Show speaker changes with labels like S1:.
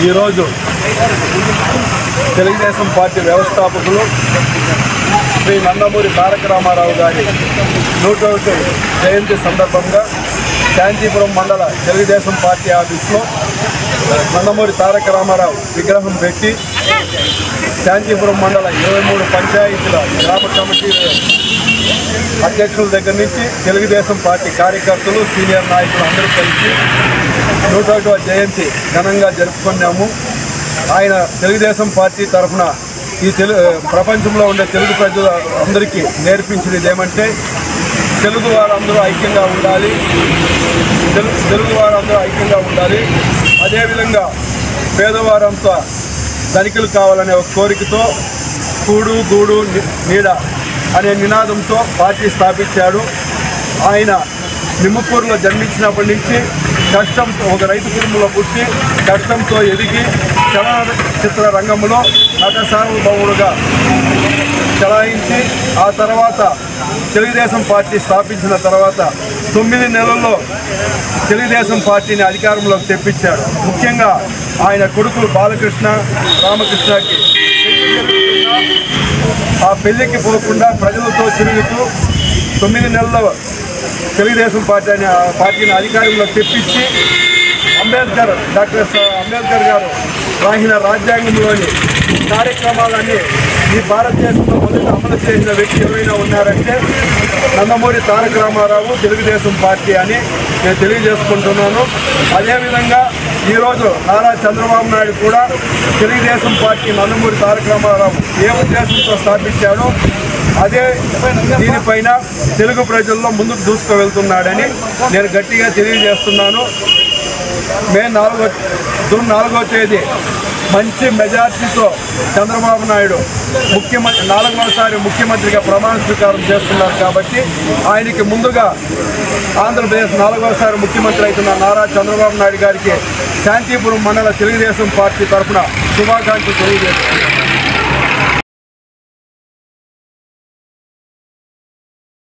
S1: ఈరోజు తెలుగుదేశం పార్టీ వ్యవస్థాపకులు శ్రీ నందమూరి తారక రామారావు గారి 101వ జయంతి సందర్భంగా శాంతిపురం మండల తెలుగుదేశం పార్టీ ఆఫీస్లో నందమూరి తారక రామారావు విగ్రహం పెట్టి శాంతిపురం మండల 23 పంచాయతీల గ్రామ కమిటీ అధ్యక్షుల దగ్గర నుంచి తెలుగుదేశం పార్టీ కార్యకర్తలు సీనియర్ నాయకులు అందరూ కలిసి 101వ జయంతి ఘనంగా జరుపుకున్నాము. ఆయన తెలుగుదేశం పార్టీ తరఫున ఈ ప్రపంచంలో ఉండే తెలుగు ప్రజల అందరికీ నేర్పించినది ఏమంటే తెలుగు వారందరూ ఐక్యంగా ఉండాలి, అదేవిధంగా పేదవారంతా ధనికులు కావాలనే ఒక కోరికతో కూడు గూడు నీడ అనే నినాదంతో పార్టీ స్థాపించాడు. ఆయన నిమ్మకూరులో జన్మించినప్పటి నుంచి కష్టంతో ఒక రైతు కుటుంబంలో పుట్టి కష్టంతో ఎదిగి చలనచిత్ర రంగంలో నట సార్వభౌముడుగా చలాయించి ఆ తర్వాత తెలుగుదేశం పార్టీ స్థాపించిన తర్వాత 9 నెలల్లో తెలుగుదేశం పార్టీని అధికారంలోకి తెప్పించాడు. ముఖ్యంగా ఆయన కొడుకులు బాలకృష్ణ రామకృష్ణకి ఆ పెళ్లికి పోకుండా ప్రజలతో తిరుగుతూ 9 నెలల్లో తెలుగుదేశం పార్టీని అధికారంలోకి తెప్పించి డాక్టర్ అంబేద్కర్ గారు రాసిన రాజ్యాంగంలోని కార్యక్రమాలన్నీ ఈ భారతదేశంలో మొదట అమలు చేసిన వ్యక్తి ఎవరైనా ఉన్నారంటే నందమూరి తారక రామారావు తెలుగుదేశం పార్టీ అని నేను తెలియజేసుకుంటున్నాను. అదేవిధంగా ఈరోజు నారా చంద్రబాబు నాయుడు కూడా తెలుగుదేశం పార్టీ నందమూరి తారక రామారావు ఏ ఉద్దేశంతో స్థాపించాడో అదే దీనిపైన తెలుగు ప్రజల్లో ముందుకు దూసుకువెళ్తున్నాడని నేను గట్టిగా తెలియజేస్తున్నాను. మే 4వ తేదీ మంచి మెజార్టీతో చంద్రబాబు నాయుడు 4వసారి ముఖ్యమంత్రిగా ప్రమాణ స్వీకారం చేస్తున్నారు కాబట్టి ఆయనకి ముందుగా ఆంధ్రప్రదేశ్ 4వసారి ముఖ్యమంత్రి అవుతున్న నారా చంద్రబాబు నాయుడు గారికి శాంతిపురం మండల తెలుగుదేశం పార్టీ తరఫున శుభాకాంక్షలు తెలియజేస్తున్నారు.